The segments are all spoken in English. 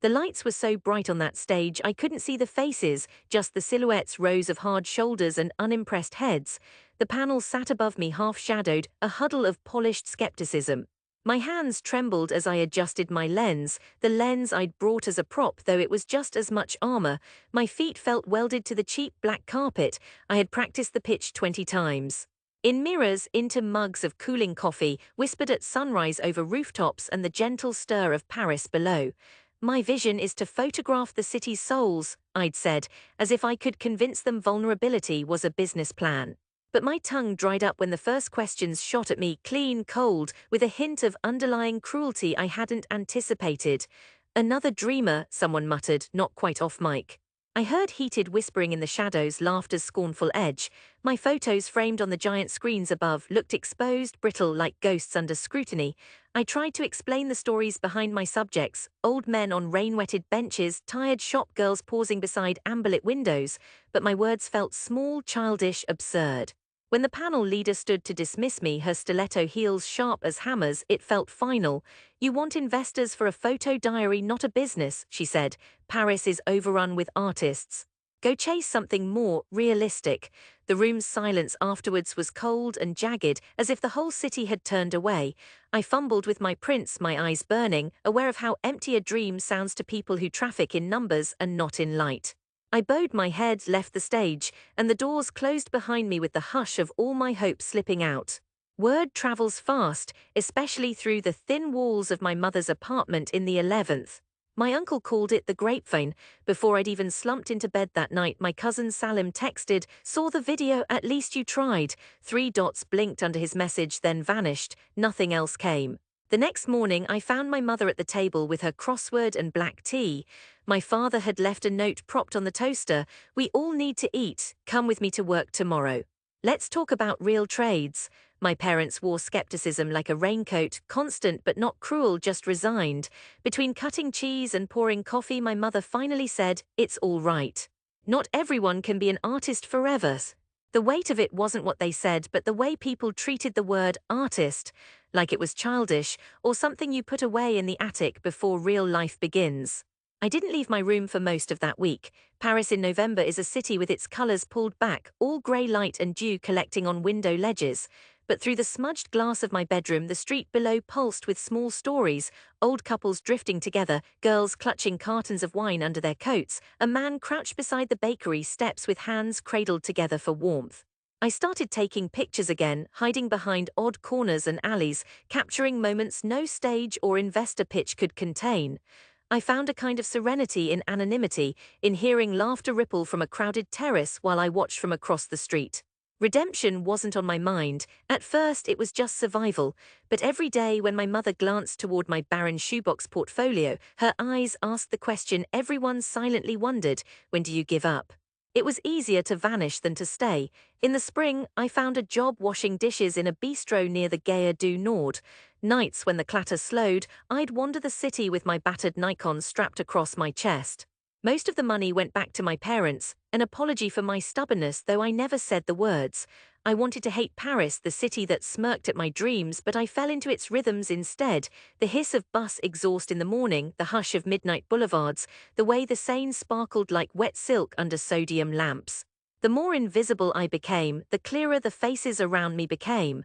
The lights were so bright on that stage I couldn't see the faces, just the silhouettes, rows of hard shoulders and unimpressed heads. The panel sat above me half-shadowed, a huddle of polished skepticism. My hands trembled as I adjusted my lens, the lens I'd brought as a prop, though it was just as much armor. My feet felt welded to the cheap black carpet. I had practiced the pitch 20 times. In mirrors, into mugs of cooling coffee, whispered at sunrise over rooftops and the gentle stir of Paris below. My vision is to photograph the city's souls, I'd said, as if I could convince them vulnerability was a business plan. But my tongue dried up when the first questions shot at me clean cold, with a hint of underlying cruelty I hadn't anticipated. "Another dreamer," someone muttered, not quite off mic. I heard heated whispering in the shadows, laughter's scornful edge. My photos framed on the giant screens above looked exposed, brittle, like ghosts under scrutiny. I tried to explain the stories behind my subjects: old men on rain-wetted benches, tired shop girls pausing beside amberlit windows, but my words felt small, childish, absurd. When the panel leader stood to dismiss me, her stiletto heels sharp as hammers, it felt final. "You want investors for a photo diary, not a business," she said. "Paris is overrun with artists. Go chase something more realistic." The room's silence afterwards was cold and jagged, as if the whole city had turned away. I fumbled with my prints, my eyes burning, aware of how empty a dream sounds to people who traffic in numbers and not in light. I bowed my head, left the stage, and the doors closed behind me with the hush of all my hope slipping out. Word travels fast, especially through the thin walls of my mother's apartment in the 11th. My uncle called it the grapevine. Before I'd even slumped into bed that night, my cousin Salim texted, "Saw the video, at least you tried." 3 dots blinked under his message, then vanished. Nothing else came. The next morning, I found my mother at the table with her crossword and black tea. My father had left a note propped on the toaster: "We all need to eat. Come with me to work tomorrow. Let's talk about real trades." My parents wore skepticism like a raincoat, constant but not cruel, just resigned. Between cutting cheese and pouring coffee, my mother finally said, "It's all right. Not everyone can be an artist forever." The weight of it wasn't what they said, but the way people treated the word artist, like it was childish or something you put away in the attic before real life begins. I didn't leave my room for most of that week. Paris in November is a city with its colors pulled back, all gray light and dew collecting on window ledges. But through the smudged glass of my bedroom, the street below pulsed with small stories: old couples drifting together, girls clutching cartons of wine under their coats, a man crouched beside the bakery steps with hands cradled together for warmth. I started taking pictures again, hiding behind odd corners and alleys, capturing moments no stage or investor pitch could contain. I found a kind of serenity in anonymity, in hearing laughter ripple from a crowded terrace while I watched from across the street. Redemption wasn't on my mind. At first it was just survival, but every day when my mother glanced toward my barren shoebox portfolio, her eyes asked the question everyone silently wondered: when do you give up? It was easier to vanish than to stay. In the spring, I found a job washing dishes in a bistro near the Gare du Nord. Nights when the clatter slowed, I'd wander the city with my battered Nikon strapped across my chest. Most of the money went back to my parents, an apology for my stubbornness, though I never said the words. I wanted to hate Paris, the city that smirked at my dreams, but I fell into its rhythms instead: the hiss of bus exhaust in the morning, the hush of midnight boulevards, the way the Seine sparkled like wet silk under sodium lamps. The more invisible I became, the clearer the faces around me became.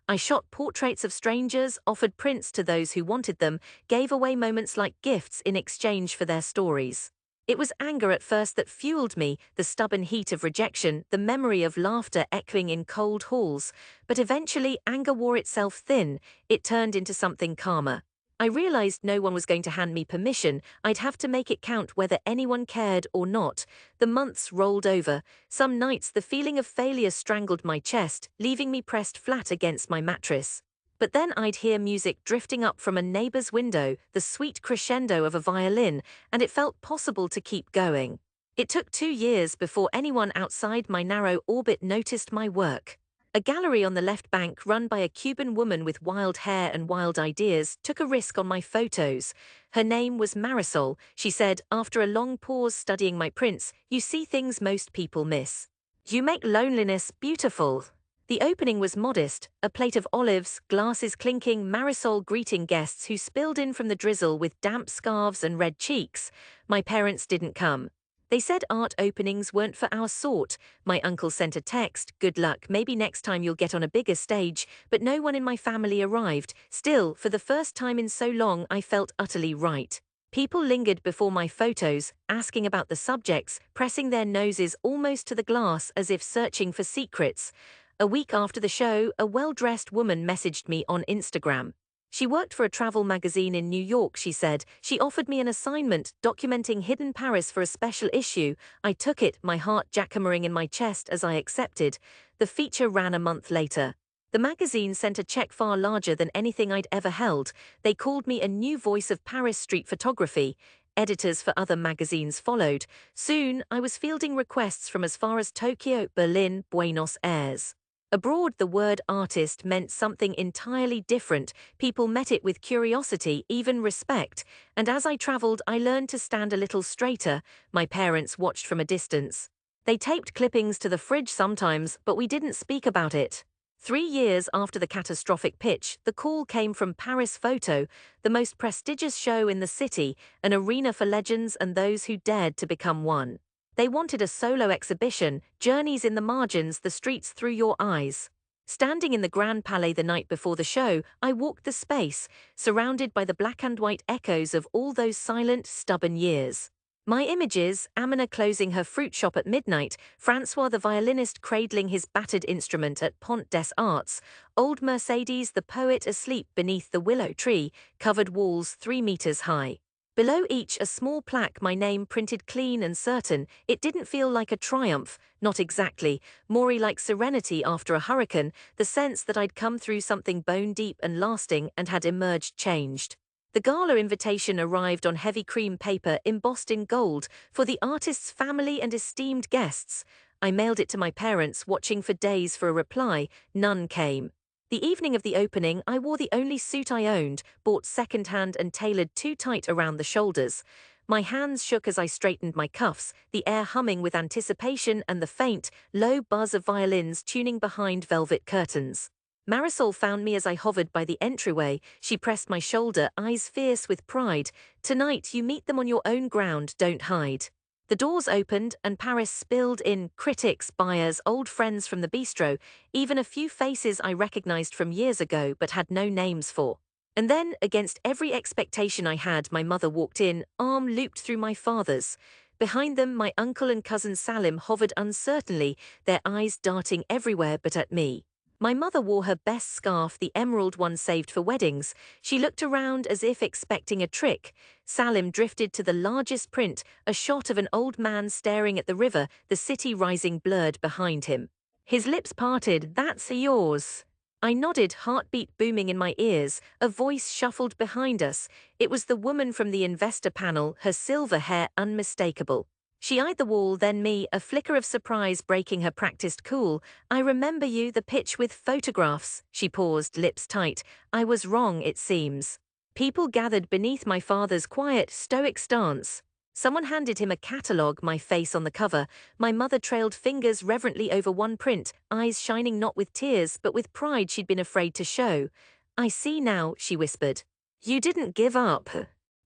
I shot portraits of strangers, offered prints to those who wanted them, gave away moments like gifts in exchange for their stories. It was anger at first that fueled me, the stubborn heat of rejection, the memory of laughter echoing in cold halls. But eventually anger wore itself thin. It turned into something calmer. I realized no one was going to hand me permission. I'd have to make it count whether anyone cared or not. The months rolled over. Some nights the feeling of failure strangled my chest, leaving me pressed flat against my mattress. But then I'd hear music drifting up from a neighbor's window, the sweet crescendo of a violin, and it felt possible to keep going. It took 2 years before anyone outside my narrow orbit noticed my work. A gallery on the left bank, run by a Cuban woman with wild hair and wild ideas, took a risk on my photos. Her name was Marisol. She said, after a long pause studying my prints, "You see things most people miss. You make loneliness beautiful." The opening was modest, a plate of olives, glasses clinking, Marisol greeting guests who spilled in from the drizzle with damp scarves and red cheeks. My parents didn't come. They said art openings weren't for our sort. My uncle sent a text, "Good luck, maybe next time you'll get on a bigger stage," but no one in my family arrived. Still, for the first time in so long, I felt utterly right. People lingered before my photos, asking about the subjects, pressing their noses almost to the glass as if searching for secrets. A week after the show, a well-dressed woman messaged me on Instagram. She worked for a travel magazine in New York, she said. She offered me an assignment documenting hidden Paris for a special issue. I took it, my heart jackhammering in my chest as I accepted. The feature ran a month later. The magazine sent a check far larger than anything I'd ever held. They called me a new voice of Paris street photography. Editors for other magazines followed. Soon, I was fielding requests from as far as Tokyo, Berlin, Buenos Aires. Abroad, the word artist meant something entirely different. People met it with curiosity, even respect. And as I traveled, I learned to stand a little straighter. My parents watched from a distance. They taped clippings to the fridge sometimes, but we didn't speak about it. 3 years after the catastrophic pitch, the call came from Paris Photo, the most prestigious show in the city, an arena for legends and those who dared to become one. They wanted a solo exhibition, journeys in the margins, the streets through your eyes. Standing in the Grand Palais the night before the show, I walked the space, surrounded by the black and white echoes of all those silent, stubborn years. My images, Amina closing her fruit shop at midnight, Francois the violinist cradling his battered instrument at Pont des Arts, old Mercedes the poet asleep beneath the willow tree, covered walls 3 meters high. Below each a small plaque, my name printed clean and certain. It didn't feel like a triumph, not exactly, more like serenity after a hurricane, the sense that I'd come through something bone-deep and lasting and had emerged changed. The gala invitation arrived on heavy cream paper embossed in gold for the artist's family and esteemed guests. I mailed it to my parents, watching for days for a reply. None came. The evening of the opening, I wore the only suit I owned, bought second-hand and tailored too tight around the shoulders. My hands shook as I straightened my cuffs, the air humming with anticipation and the faint, low buzz of violins tuning behind velvet curtains. Marisol found me as I hovered by the entryway. She pressed my shoulder, eyes fierce with pride. "Tonight you meet them on your own ground, don't hide." The doors opened and Paris spilled in, critics, buyers, old friends from the bistro, even a few faces I recognized from years ago but had no names for. And then, against every expectation I had, my mother walked in, arm looped through my father's. Behind them, my uncle and cousin Salim hovered uncertainly, their eyes darting everywhere but at me. My mother wore her best scarf, the emerald one saved for weddings. She looked around as if expecting a trick. Salim drifted to the largest print, a shot of an old man staring at the river, the city rising blurred behind him. His lips parted. "That's yours." I nodded, heartbeat booming in my ears. A voice shuffled behind us. It was the woman from the investor panel, her silver hair unmistakable. She eyed the wall, then me, a flicker of surprise breaking her practiced cool. "I remember you, the pitch with photographs." She paused, lips tight. I was wrong, it seems. People gathered beneath my father's quiet, stoic stance. Someone handed him a catalogue, my face on the cover. My mother trailed fingers reverently over one print, eyes shining not with tears but with pride she'd been afraid to show. "I see now," she whispered. "You didn't give up."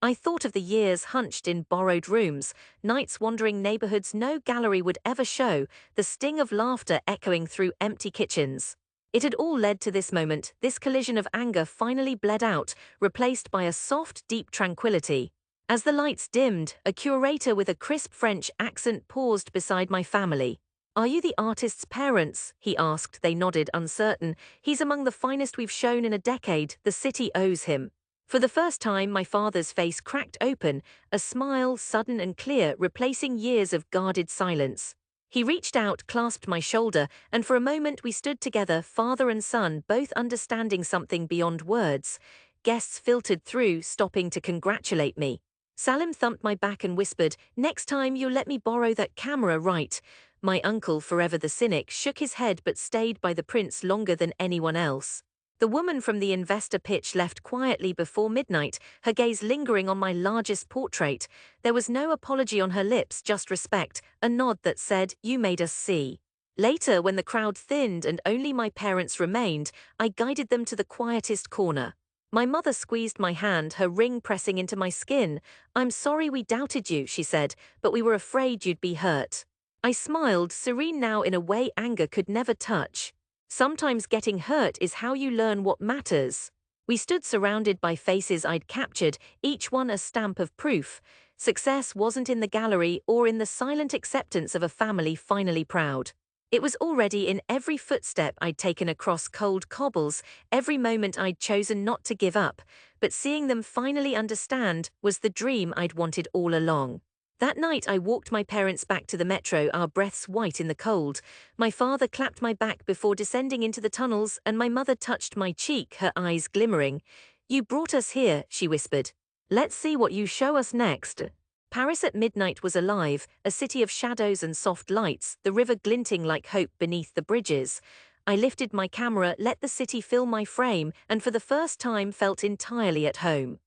I thought of the years hunched in borrowed rooms, nights wandering neighborhoods no gallery would ever show, the sting of laughter echoing through empty kitchens. It had all led to this moment, this collision of anger finally bled out, replaced by a soft, deep tranquility. As the lights dimmed, a curator with a crisp French accent paused beside my family. "Are you the artist's parents?" he asked. They nodded, uncertain. "He's among the finest we've shown in a decade. The city owes him." For the first time, my father's face cracked open, a smile sudden and clear, replacing years of guarded silence. He reached out, clasped my shoulder, and for a moment we stood together, father and son, both understanding something beyond words. Guests filtered through, stopping to congratulate me. Salim thumped my back and whispered, "Next time you'll let me borrow that camera, right?" My uncle, forever the cynic, shook his head but stayed by the prince longer than anyone else. The woman from the investor pitch left quietly before midnight, her gaze lingering on my largest portrait. There was no apology on her lips, just respect, a nod that said, "You made us see." Later, when the crowd thinned and only my parents remained, I guided them to the quietest corner. My mother squeezed my hand, her ring pressing into my skin. "I'm sorry we doubted you," she said, "but we were afraid you'd be hurt." I smiled, serene now in a way anger could never touch. Sometimes getting hurt is how you learn what matters. We stood surrounded by faces I'd captured, each one a stamp of proof. Success wasn't in the gallery or in the silent acceptance of a family finally proud. It was already in every footstep I'd taken across cold cobbles, every moment I'd chosen not to give up, but seeing them finally understand was the dream I'd wanted all along. That night I walked my parents back to the metro, our breaths white in the cold. My father clapped my back before descending into the tunnels, and my mother touched my cheek, her eyes glimmering. "You brought us here," she whispered. "Let's see what you show us next." Paris at midnight was alive, a city of shadows and soft lights, the river glinting like hope beneath the bridges. I lifted my camera, let the city fill my frame, and for the first time felt entirely at home.